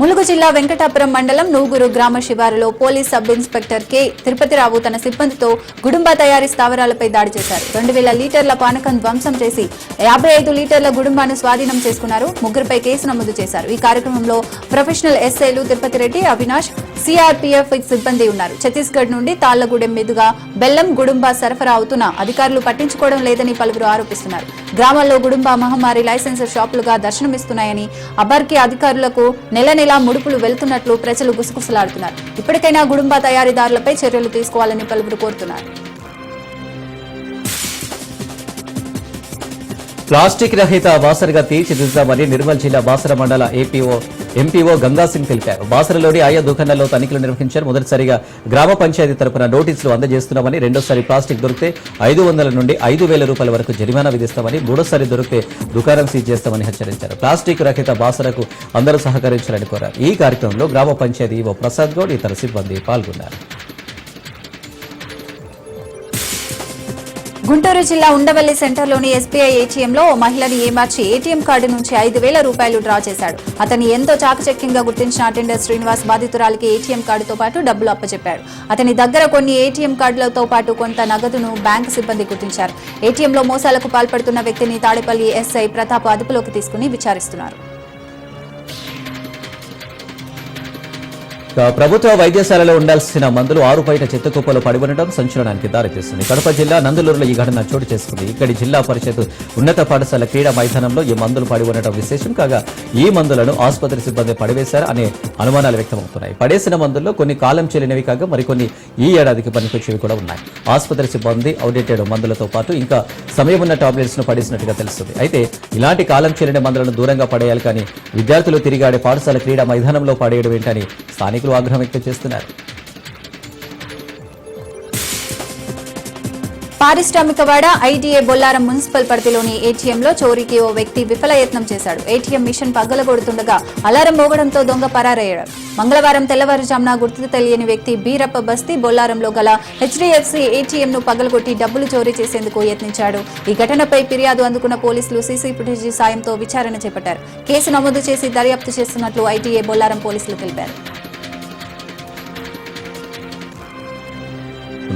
ములుగు జిల్లా వెంకటాపురం మండలం నూగురు గ్రామ శివారులో police sub inspector K Tirupathirao తన సిబ్బందితో గుడుంబా తయారీ స్థావరాలపై దాడి చేశారు. 2000 లీటర్ల పానకం ధ్వంసం చేసి 55 లీటర్ల గుడుంబాను స్వాధీనం చేసుకున్నారు. ముగ్గురుపై కేసు నమోదు చేశారు. ఈ కార్యక్రమంలో ప్రొఫెషనల్ ఎస్ఐలు తిరుపతి రెడ్డి, అవినాష్, సిఆర్పీఎఫ్ సిబ్బంది ఉన్నారు. ఛత్తీస్గఢ్ నుండి తాళ్లగూడెం మీదుగా బెల్లం గుడుంబా సరఫరా అవుతున్న అధికారులు పట్టించుకోవడం లేదని పలువురు ఆరోపిస్తున్నారు. గ్రామాల్లో గుడుంబా మహమ్మారి లైసెన్స్ షాపులుగా దర్శనమిస్తున్నాయని అబర్కి అధికారులకు నెల ముడుపులు వెళ్తున్నట్లు ప్రజలు గుసగుసలాడుతున్నారు. ఇప్పటికైనా గుడుంబా తయారీదారులపై చర్యలు తీసుకోవాలని పలువురు కోరుతున్నారు. ప్లాస్టిక్ రహిత బాసరగా తీర్చిదిద్దామని నిర్మల్ జిల్లా బాసర మండల ఎంపీఓ గంగాసింగ్ తెలిపారు. బాసరలోని ఆయా దుకాణాల్లో తనిఖీలు నిర్వహించారు. మొదటిసారిగా గ్రామ పంచాయతీ తరపున నోటీసులు అందజేస్తున్నామని, రెండోసారి ప్లాస్టిక్ దొరికితే 500 నుండి 5,000 రూపాయల వరకు జరిమానా విధిస్తామని, మూడోసారి దొరికితే దుకాణం సీజ్ చేస్తామని హెచ్చరించారు. ప్లాస్టిక్ రహిత బాసరకు అందరూ సహకరించాలని కోరారు. ఈ కార్యక్రమంలో గ్రామ పంచాయతీ ఈవో ప్రసాద్ గౌడ్, ఇతర సిబ్బంది పాల్గొన్నారు. గుంటూరు జిల్లా ఉండవల్లి సెంటర్లోని ఎస్బీఐ ఏటీఎంలో ఓ మహిళని ఏమార్చి ఏటీఎం కార్డు నుంచి 5,000 రూపాయలు డ్రా చేశాడు. అతన్ని ఎంతో చాకచక్యంగా గుర్తించిన అటెండర్ శ్రీనివాస్ బాధితురాలికి ఏటీఎం కార్డుతో పాటు డబ్బులు అప్పచెప్పాడు. అతని దగ్గర కొన్ని ఏటీఎం కార్డులతో పాటు కొంత నగదును బ్యాంకు సిబ్బంది గుర్తించారు. ఏటీఎంలో మోసాలకు పాల్పడుతున్న వ్యక్తిని తాడేపల్లి ఎస్ఐ ప్రతాప్ అదుపులోకి తీసుకుని విచారిస్తున్నారు. ప్రభుత్వ వైద్యశాలలో ఉండాల్సిన మందులు ఆరుబయట చెత్తకుప్పలో పడిపోవడం సంచలనానికి దారితీస్తుంది. కడప జిల్లా నందులూరులో ఈ ఘటన చోటు చేసుకుంది. ఇక్కడి జిల్లా పరిషత్ ఉన్నత పాఠశాల క్రీడా మైదానంలో ఈ మందులు పడిపోవడం విశేషం కాగా, ఈ మందులను ఆసుపత్రి సిబ్బంది పడివేశారు అనే అనుమానాలు వ్యక్తమవుతున్నాయి. పడేసిన మందుల్లో కొన్ని కాలం చెల్లినవి కాగా మరికొన్ని ఈ ఏడాదికి పనికొచ్చేవి కూడా ఉన్నాయి. ఆసుపత్రి సిబ్బంది అవుడేటెడ్ మందులతో పాటు ఇంకా సమయం ఉన్న టాబ్లెట్స్ ను పడేసినట్టుగా తెలుస్తుంది. అయితే ఇలాంటి కాలం చెల్లిన మందులను దూరంగా పడేయాలి, కానీ విద్యార్థులు తిరిగాడే పాఠశాల క్రీడా మైదానంలో పడేయడం ఏంటని స్థానికులు ఆగ్రహం వ్యక్తం చేస్తున్నారు. పారిశ్రామికవాడ ఐటీఏ బొల్లారం మున్సిపల్ పరిధిలోని ఏటీఎంలో చోరీకి ఓ వ్యక్తి విఫలయత్నం చేశాడు. ఏటీఎం మిషన్ పగలగొడుతుండగా అలారం మోగడంతో దొంగ పరారయ్యాడు. మంగళవారం తెల్లవారుజామున గుర్తు తెలియని వ్యక్తి బీరప్ప బస్తీ బొల్లారంలో గల హెచ్డీఎఫ్సీ ఏటీఎంను పగలగొట్టి డబ్బులు చోరీ చేసేందుకు యత్నించాడు. ఈ ఘటనపై ఫిర్యాదు అందుకున్న పోలీసులు సీసీ ఫుటేజీ సాయంతో విచారణ చేపట్టారు. కేసు నమోదు చేసి దర్యాప్తు చేస్తున్నట్లు ఐటీఏ బొల్లారం పోలీసులు తెలిపారు.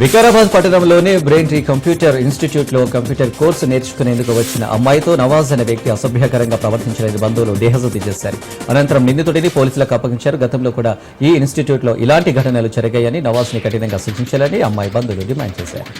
వికారాబాద్ పట్టణంలోని బ్రెయిన్ ట్రీ కంప్యూటర్ ఇన్స్టిట్యూట్ లో కంప్యూటర్ కోర్సు నేర్చుకునేందుకు వచ్చిన అమ్మాయితో నవాజ్ అనే వ్యక్తి అసభ్యకరంగా ప్రవర్తించలేని బంధువులు దేహశుద్ధి చేశారు. అనంతరం నిందితుడిని పోలీసులకు అప్పగించారు. గతంలో కూడా ఈ ఇన్స్టిట్యూట్ లో ఇలాంటి ఘటనలు జరిగాయని, నవాజ్ ని కఠినంగా శిక్షించాలని అమ్మాయి బంధువులు డిమాండ్ చేశారు.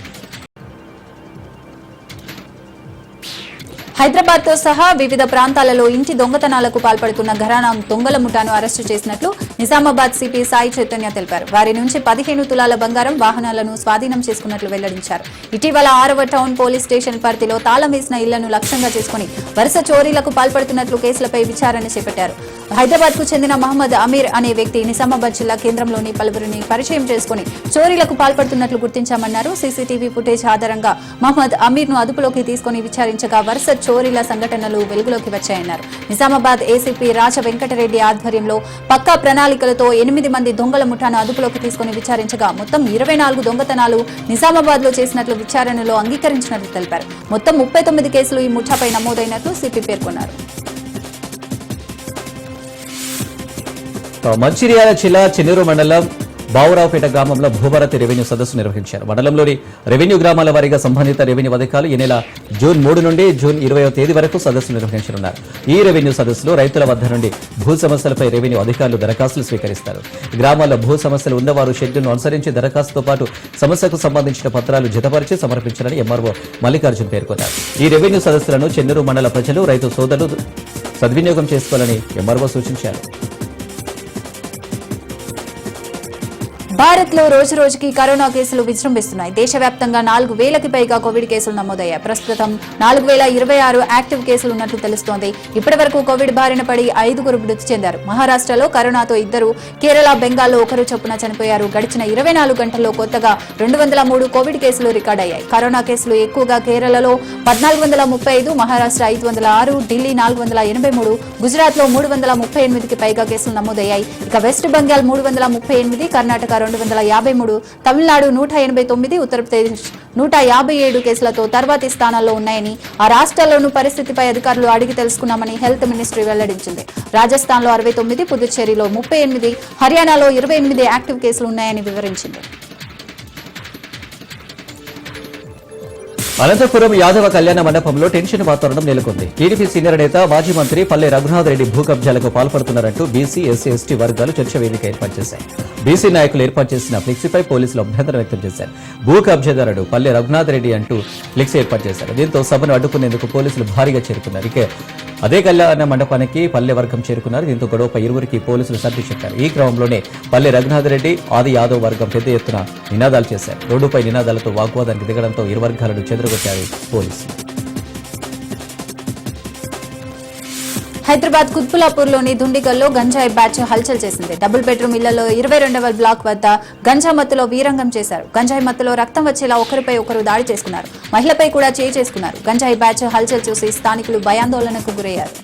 హైదరాబాద్ తో సహా వివిధ ప్రాంతాలలో ఇంటి దొంగతనాలకు పాల్పడుతున్న ఘరానా దొంగల ముఠాను అరెస్టు చేసినట్లు నిజామాబాద్ సిపి సాయి చైతన్య తెలిపారు. వారి నుంచి 15 తులాల బంగారం, వాహనాలను స్వాధీనం చేసుకున్నట్లు వెల్లడించారు. ఇటీవల 6వ టౌన్ పోలీస్ స్టేషన్ పరిధిలో తాళం వేసిన ఇళ్లను లక్ష్యంగా చేసుకుని వరుస చోరీలకు పాల్పడుతున్నట్లు కేసులపై విచారణ చేపట్టారు. హైదరాబాద్ కు చెందిన మహమ్మద్ అమీర్ అనే వ్యక్తి నిజామాబాద్ జిల్లా కేంద్రంలోని పలువురిని పరిచయం చేసుకుని చోరీలకు పాల్పడుతున్నట్లు గుర్తించామన్నారు. సీసీటీవీ ఫుటేజ్ ఆధారంగా మహమ్మద్ అమీర్ ను అదుపులోకి తీసుకుని విచారించగా వరుస చోరీల సంఘటనలు వెలుగులోకి వచ్చాయన్నారు. నిజామాబాద్ ఏసీపీ రాజ వెంకటరెడ్డి ఆధ్వర్యంలో పక్కా ప్రణాళికలతో 8 మంది దొంగల ముఠాను అదుపులోకి తీసుకుని విచారించగా మొత్తం 24 దొంగతనాలు నిజామాబాద్ లో చేసినట్లు విచారణలో అంగీకరించినట్లు తెలిపారు. మొత్తం 39 కేసులు ఈ ముఠాపై నమోదైనట్లు సిపి పేర్కొన్నారు. మంచిర్యాల జిల్లా చెన్నూరు మండలం బావురావుపేట గ్రామంలో భూభారతి రెవెన్యూ సదస్సు నిర్వహించారు. మండలంలోని రెవెన్యూ గ్రామాల వారీగా సంబంధిత రెవెన్యూ అధికారులు ఈ నెల జూన్ 3 నుండి జూన్ 20వ తేదీ వరకు సదస్సు నిర్వహించనున్నారు. ఈ రెవెన్యూ సదస్సులో రైతుల వద్ద నుండి భూ సమస్యలపై రెవెన్యూ అధికారులు దరఖాస్తులు స్వీకరిస్తారు. గ్రామాల్లో భూ సమస్యలు ఉన్నవారు షెడ్యూల్ను అనుసరించి దరఖాస్తుతో పాటు సమస్యకు సంబంధించిన పత్రాలు జతపరిచి సమర్పించాలని ఎంఆర్ఓ మల్లికార్జున్ పేర్కొన్నారు. ఈ రెవెన్యూ సదస్సులను చెన్నూరు మండల ప్రజలు రైతు సోదరులు సద్వినియోగం చేసుకోవాలని ఎంఆర్ఓ సూచించారు. భారత్ లో రోజు రోజుకి కరోనా కేసులు విజృంభిస్తున్నాయి. దేశవ్యాప్తంగా 4,000కి పైగా కోవిడ్ కేసులు నమోదయ్యాయి. ప్రస్తుతం 4,026 యాక్టివ్ కేసులు ఉన్నట్లు తెలుస్తోంది. ఇప్పటి వరకు కోవిడ్ బారిన పడి 5 మృతి చెందారు. మహారాష్ట్రలో కరోనాతో 2, కేరళ, బెంగాల్లో 1 చొప్పున చనిపోయారు. గడిచిన 24 గంటల్లో కొత్తగా 203 కోవిడ్ కేసులు రికార్డయ్యాయి. కరోనా కేసులు ఎక్కువగా కేరళలో 1,435, మహారాష్ట్ర 506, ఢిల్లీ 483, గుజరాత్ లో 338కి పైగా కేసులు నమోదయ్యాయి. ఇక వెస్ట్ బెంగాల్ 338, కర్ణాటక 253, తమిళనాడు 189, ఉత్తరప్రదేశ్ 157 కేసులతో తర్వాతి స్థానాల్లో ఉన్నాయని ఆ రాష్ట్రాల్లోనూ పరిస్థితిపై అధికారులు అడిగి తెలుసుకున్నామని హెల్త్ మినిస్ట్రీ వెల్లడించింది. రాజస్థాన్లో 69, పుదుచ్చేరిలో 38, హర్యానాలో 28 యాక్టివ్ కేసులు ఉన్నాయని వివరించింది. అనంతపురం యాదవ కళ్యాణ మండపంలో టెన్షన్ వాతావరణం నెలకొంది. టీడీపీ సీనియర్ నేత మాజీ మంత్రి పల్లె రఘునాథ్ రెడ్డి భూ కబ్జాలకు పాల్పడుతున్నారంటూ బీసీ, ఎస్సీ, ఎస్టీ వర్గాలు చర్చ వేదిక ఏర్పాటు చేశాయి. బీసీ నాయకులు ఏర్పాటు చేసిన ఫ్లెక్సీపై పోలీసులు అభ్యంతరం వ్యక్తం చేశారు. భూ కబ్జాదారుడు పల్లె రఘునాథ్ రెడ్డి అంటూ ఫ్లెక్సీ ఏర్పాటు చేశారు. దీంతో సభను అడ్డుకునేందుకు పోలీసులు భారీగా చేరుకున్నారు. ఇక అదే కళ్యాణ మండపానికి పల్లె వర్గం చేరుకున్నారు. దీంతో గొడవపై ఇరువురికి పోలీసులు సర్ది చెప్పారు. ఈ క్రమంలోనే పల్లె రఘునాథ్ రెడ్డి, ఆది యాదవ్ వర్గం పెద్ద ఎత్తున నినాదాలు చేశారు. రోడ్డుపై నినాదాలతో వాగ్వాదానికి దిగడంతో ఇరు వర్గాలను చెదరగొట్టారు పోలీసులు. హైదరాబాద్ కుత్బులాపూర్లోని దుండిగల్లో గంజాయి బ్యాచ్ హల్చల్ చేసింది. డబుల్ బెడ్రూమ్ ఇళ్లలో 22వ బ్లాక్ వద్ద గంజా మత్తులో వీరంగం చేశారు. గంజాయి మత్తులో రక్తం వచ్చేలా ఒకరిపై ఒకరు దాడి చేసుకున్నారు. మహిళపై కూడా చేయి చేసుకున్నారు. గంజాయి బ్యాచ్ హల్చల్ చూసి స్థానికులు భయాందోళనకు గురయ్యారు.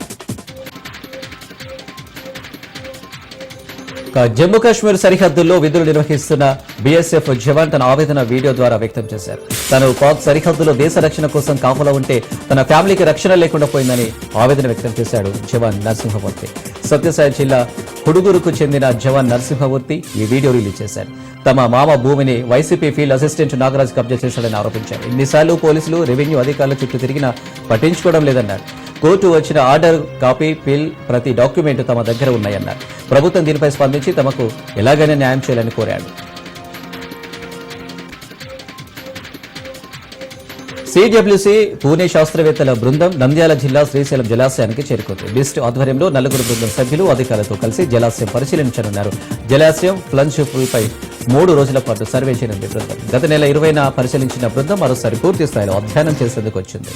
జమ్మూ కాశ్మీర్ సరిహద్దుల్లో విధులు నిర్వహిస్తున్న బీఎస్ఎఫ్ జవాన్ తన ఆవేదన వీడియో ద్వారా వ్యక్తం చేశారు. తను పాక్ సరిహద్దులో దేశ రక్షణ కోసం కాపలా ఉంటే తన ఫ్యామిలీకి రక్షణ లేకుండా పోయిందని ఆవేదన వ్యక్తం చేశాడు జవాన్ నరసింహమూర్తి. సత్యసాయి జిల్లా హుడుగురుకు చెందిన జవాన్ నరసింహమూర్తి ఈ వీడియో రిలీజ్ చేశారు. తమ మామ భూమిని వైసీపీ ఫీల్డ్ అసిస్టెంట్ నాగరాజ్ కబ్జా చేశాడని ఆరోపించారు. ఇన్నిసార్లు పోలీసులు, రెవెన్యూ అధికారుల చుట్టూ తిరిగినా పట్టించుకోవడం లేదన్నారు. కోర్టు వచ్చిన ఆర్డర్ కాపీ, పిల్, ప్రతి డాక్యుమెంట్ తమ దగ్గర ఉన్నాయన్నారు. ప్రభుత్వం దీనిపై స్పందించి తమకు ఎలాగైనా న్యాయం చేయాలని కోరాడు. సిడబ్ల్యూసీ పూణే శాస్త్రవేత్తల బృందం నంద్యాల జిల్లా శ్రీశైలం జలాశయానికి చేరుకుంది. బిస్ట్ ఆధ్వర్యంలో 4 బృందం సభ్యులు అధికారులతో కలిసి జలాశయం పరిశీలించనున్నారు. జలాశయం ప్లంజ్ పూల్పై 3 రోజుల పాటు సర్వే చేయనుంది బృందం. గత నెల 20న పరిశీలించిన బృందం మరోసారి పూర్తి స్థాయిలో అధ్యయనం చేసేందుకు వచ్చింది.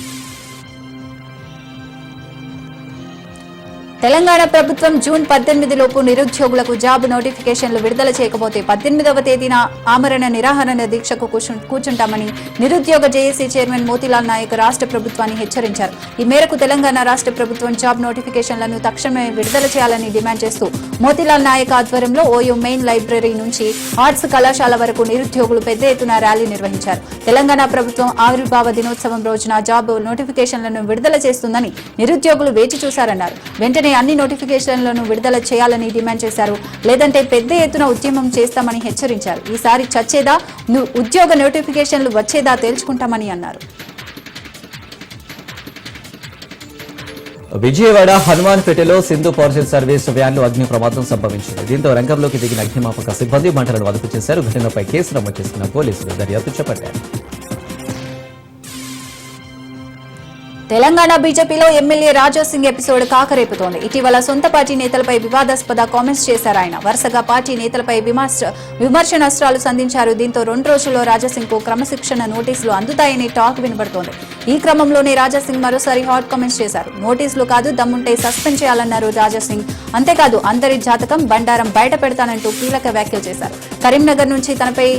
తెలంగాణ ప్రభుత్వం జూన్ 18 లోపు నిరుద్యోగులకు జాబ్ నోటిఫికేషన్లు విడుదల చేయకపోతే 18వ తేదీన ఆమరణ నిరాహరణ దీక్షకు కూర్చుంటామని నిరుద్యోగ జేఏసీ చైర్మన్ మోతీలాల్ నాయక్ రాష్ట్ర ప్రభుత్వాన్ని హెచ్చరించారు. ఈ మేరకు తెలంగాణ రాష్ట్ర ప్రభుత్వం జాబ్ నోటిఫికేషన్లను తక్షణమే విడుదల చేయాలని డిమాండ్ చేస్తూ మోతీలాల్ నాయక్ ఆధ్వర్యంలో ఓయూ మెయిన్ లైబ్రరీ నుంచి ఆర్ట్స్ కళాశాల వరకు నిరుద్యోగులు పెద్ద ఎత్తున ర్యాలీ నిర్వహించారు. తెలంగాణ ప్రభుత్వం ఆవిర్భావ దినోత్సవం రోజున జాబ్ నోటిఫికేషన్లను విడుదల చేస్తుందని నిరుద్యోగులు వేచి చూశారన్నారు. వెంటనే అన్ని నోటిఫికేషన్లను విడుదల చేయాలని డిమాండ్ చేశారు. లేదంటే పెద్ద ఎత్తున ఉద్యమం చేస్తామని హెచ్చరించారు. ఈసారి చచ్చేదా, ఉద్యోగ నోటిఫికేషన్లు వచ్చేదా తేల్చుకుంటామని అన్నారు. విజయవాడ హనుమాన్పేటలో సింధు పార్సెల్ సర్వీస్ వ్యాన్లో అగ్ని ప్రమాదం సంభవించింది. దీంతో రంగంలోకి దిగిన అగ్నిమాపక సిబ్బంది మంటలను అదుపు చేశారు. ఘటనపై కేసు నమోదు చేసుకున్న పోలీసులు దర్యాప్తు చేపట్టారు. తెలంగాణ బీజేపీలో ఎమ్మెల్యే రాజా సింగ్ ఎపిసోడ్ కాకరేపుతోంది. ఇటీవల సొంత పార్టీ నేతలపై వివాదాస్పద కామెంట్స్ చేశారు ఆయన. వరుసగా పార్టీ నేతలపై విమర్శనాస్త్రాలు సంధించారు. దీంతో 2 రోజుల్లో రాజాసింగ్ కు క్రమశిక్షణ నోటీసులు అందుతాయని టాక్ వినబడుతోంది. ఈ క్రమంలోనే రాజాసింగ్ మరోసారి హాట్ కామెంట్స్ చేశారు. నోటీసులు కాదు, దమ్ముంటే సస్పెండ్ చేయాలన్నారు రాజాసింగ్. అంతేకాదు అందరి జాతకం బండారం బయట పెడతానంటూ కీలక వ్యాఖ్యలు చేశారు. కరీంనగర్ నుంచి తనపై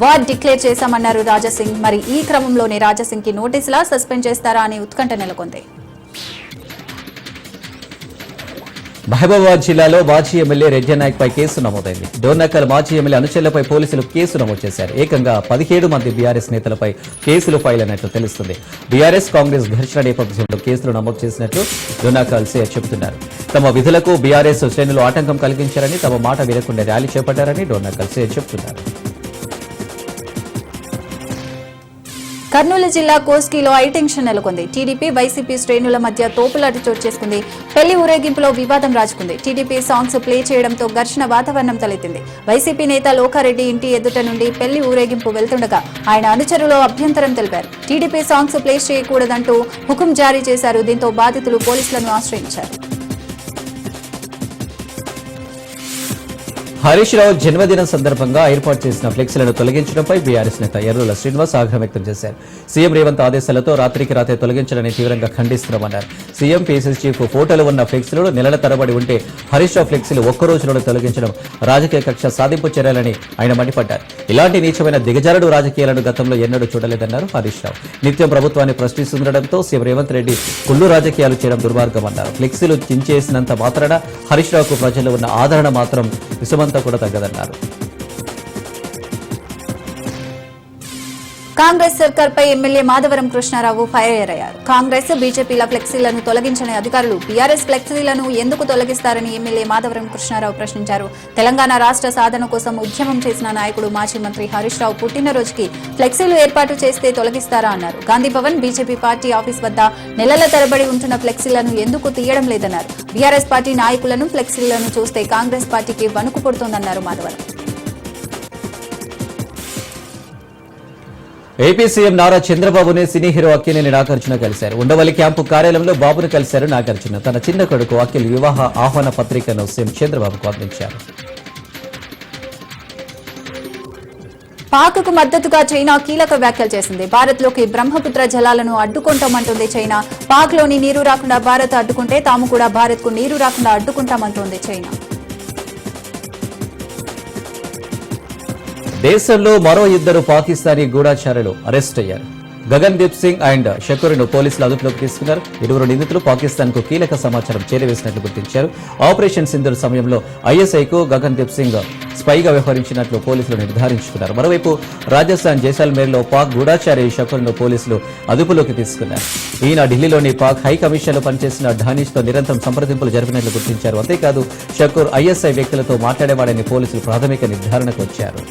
వార్ డిక్లేర్ చేశామన్నారు రాజాసింగ్. మరి ఈ క్రమంలోనే రాజాసింగ్ కి నోటీసులా, సస్పెండ్ చేస్తారా అని ఉత్కంఠ నెలకొంది. మహబూబాబాద్ జిల్లాలో మాజీ ఎమ్మెల్యే రెడ్డినాయక్ పై కేసు నమోదైంది. డోర్నకల్ మాజీ ఎమ్మెల్యే అనుచరులపై పోలీసులు కేసు నమోదు చేశారు. ఏకంగా 17 మంది బీఆర్ఎస్ నేతలపై కేసులు ఫైల్ అయినట్లు తెలుస్తుంది. బీఆర్ఎస్ కాంగ్రెస్ ఘర్షణ నేపథ్యంలో కేసులు నమోదు చేసినట్లు డోర్నకల్ సీఐ చెబుతున్నారు. తమ విధులకు బీఆర్ఎస్ శ్రేణులు ఆటంకం కలిగించారని, తమ మాట వినకుండా ర్యాలీ చేపట్టారని డోర్నకల్ సీఐ చెబుతున్నారు. కర్నూలు జిల్లా కోస్గిలో హై టెన్షన్ నెలకొంది. టీడీపీ వైసీపీ శ్రేణుల మధ్య తోపులాట చోటు చేసుకుంది. పెళ్లి ఊరేగింపులో వివాదం రాజుకుంది. టీడీపీ సాంగ్స్ ప్లే చేయడంతో ఘర్షణ వాతావరణం తలెత్తింది. వైసీపీ నేత లోకారెడ్డి ఇంటి ఎదుట నుండి పెళ్లి ఊరేగింపు వెళ్తుండగా ఆయన అనుచరులు అభ్యంతరం తెలిపారు. టీడీపీ సాంగ్స్ ప్లే చేయకూడదంటూ హుకుం జారీ చేశారు. దీంతో బాధితులు పోలీసులను ఆశ్రయించారు. హరీష్ రావు జన్మదినం సందర్భంగా ఏర్పాటు చేసిన ఫ్లెక్సీలను తొలగించడంపై బీఆర్ఎస్ నేత ఎర్రుల శ్రీనివాస్ ఆగ్రహం వ్యక్తం చేశారు. సీఎం రేవంత్ ఆదేశాలతో రాత్రికి రాత్రే తొలగించాలని తీవ్రంగా ఖండిస్తున్నామన్నారు. సీఎం పీసీసీ చీఫ్ ఫోటోలు ఉన్న ఫ్లెక్సీలు నెలల తరబడి ఉంటే హరీష్ రావు ఫ్లెక్సీలు ఒక్క రోజులోనే తొలగించడం రాజకీయ కక్ష సాధింపు చర్యలని ఆయన మండిపడ్డారు. ఇలాంటి నీచమైన దిగజారుడు రాజకీయాలను గతంలో ఎన్నడూ చూడలేదన్నారు హరీష్ రావు. నిత్యం ప్రభుత్వాన్ని ప్రశ్నిస్తుండటంతో సీఎం రేవంత్ రెడ్డి కుళ్ళు రాజకీయాలు చేయడం దుర్మార్గమన్నారు. ఫ్లెక్సీలు చించేసినంత మాత్రాన హరీష్ రావుకు ప్రజల్లో ఉన్న ఆదరణ మాత్రం విషమంతా కూడా తగ్గదన్నారు. కాంగ్రెస్ సర్కార్పై ఎమ్మెల్యే మాధవరం కృష్ణారావు ఫైర్ అయ్యారు. కాంగ్రెస్ బీజేపీల ఫ్లెక్సీలను తొలగించని అధికారులు బీఆర్ఎస్ ఫ్లెక్సీలను ఎందుకు తొలగిస్తారని ఎమ్మెల్యే మాధవరం కృష్ణారావు ప్రశ్నించారు. తెలంగాణ రాష్ట్ర సాధన కోసం ఉద్యమం చేసిన నాయకుడు మాజీ మంత్రి హరీష్ రావు పుట్టినరోజుకి ఫ్లెక్సీలు ఏర్పాటు చేస్తే తొలగిస్తారా అన్నారు. Gandhi Bhavan BJP party office వద్ద నెలల తరబడి ఉంటున్న ఫ్లెక్సీలను ఎందుకు తీయడం లేదన్నారు. బీఆర్ఎస్ పార్టీ నాయకులను ఫ్లెక్సీలను చూస్తే కాంగ్రెస్ పార్టీకి వణుకు పుడుతోందన్నారు మాధవరం. ఏపీ సీఎం నారా చంద్రబాబుని సినీ హీరో అక్కినేని నాగార్జున కలిశారు. ఉండవల్లి క్యాంపు కార్యాలయంలో బాబును కలిశారు నాగార్జున. తన చిన్న కొడుకు అఖిల్ వివాహ ఆహ్వాన పత్రికను సీఎం చంద్రబాబుకు అందించారు. పాక్కు మద్దతుగా చైనా కీలక వ్యాఖ్యలు చేసింది. భారత్లోకి బ్రహ్మపుత్ర జలాలను అడ్డుకుంటామంటుంది చైనా. పాక్లోని నీరు రాకుండా భారత్ అడ్డుకుంటే తాము కూడా భారత్కు నీరు రాకుండా అడ్డుకుంటామంటోంది చైనా. దేశంలో మరో 2 పాకిస్తానీ గూఢాచారులు అరెస్ట్ అయ్యారు. గగన్దీప్ సింగ్ అండ్ షకూర్ను పోలీసులు అదుపులోకి తీసుకున్నారు. 2 నిందితులు పాకిస్తాన్ కు కీలక సమాచారం చేరవేసినట్లు గుర్తించారు. ఆపరేషన్ సింధూర్ సమయంలో ఐఎస్ఐకు గగన్దీప్ సింగ్ స్పైగా వ్యవహరించినట్లు పోలీసులు నిర్ధారించుకున్నారు. మరోవైపు రాజస్థాన్ జైసాల్మేర్లో పాక్ గూఢాచారి షకూర్ను పోలీసులు అదుపులోకి తీసుకున్నారు. ఈయన ఢిల్లీలోని పాక్ హై కమిషన్లో పనిచేసిన డానిష్తో నిరంతరం సంప్రదింపులు జరిపినట్లు గుర్తించారు. అంతేకాదు షకూర్ ఐఎస్ఐ వ్యక్తులతో మాట్లాడేవాడని పోలీసులు ప్రాథమిక నిర్ధారణకు వచ్చారు.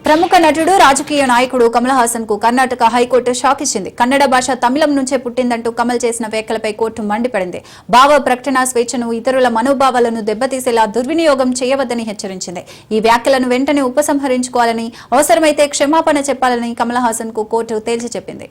ప్రముఖ నటుడు రాజకీయ నాయకుడు కమల్ హాసన్ కు కర్ణాటక హైకోర్టు షాక్ ఇచ్చింది. కన్నడ భాష తమిళం నుంచే పుట్టిందంటూ కమల్ చేసిన వ్యాఖ్యలపై కోర్టు మండిపడింది. భావ ప్రకటన స్వేచ్ఛను ఇతరుల మనోభావాలను దెబ్బతీసేలా దుర్వినియోగం చేయవద్దని హెచ్చరించింది. ఈ వ్యాఖ్యలను వెంటనే ఉపసంహరించుకోవాలని, అవసరమైతే క్షమాపణ చెప్పాలని కమల్ హాసన్ కు కోర్టు తేల్చి చెప్పింది.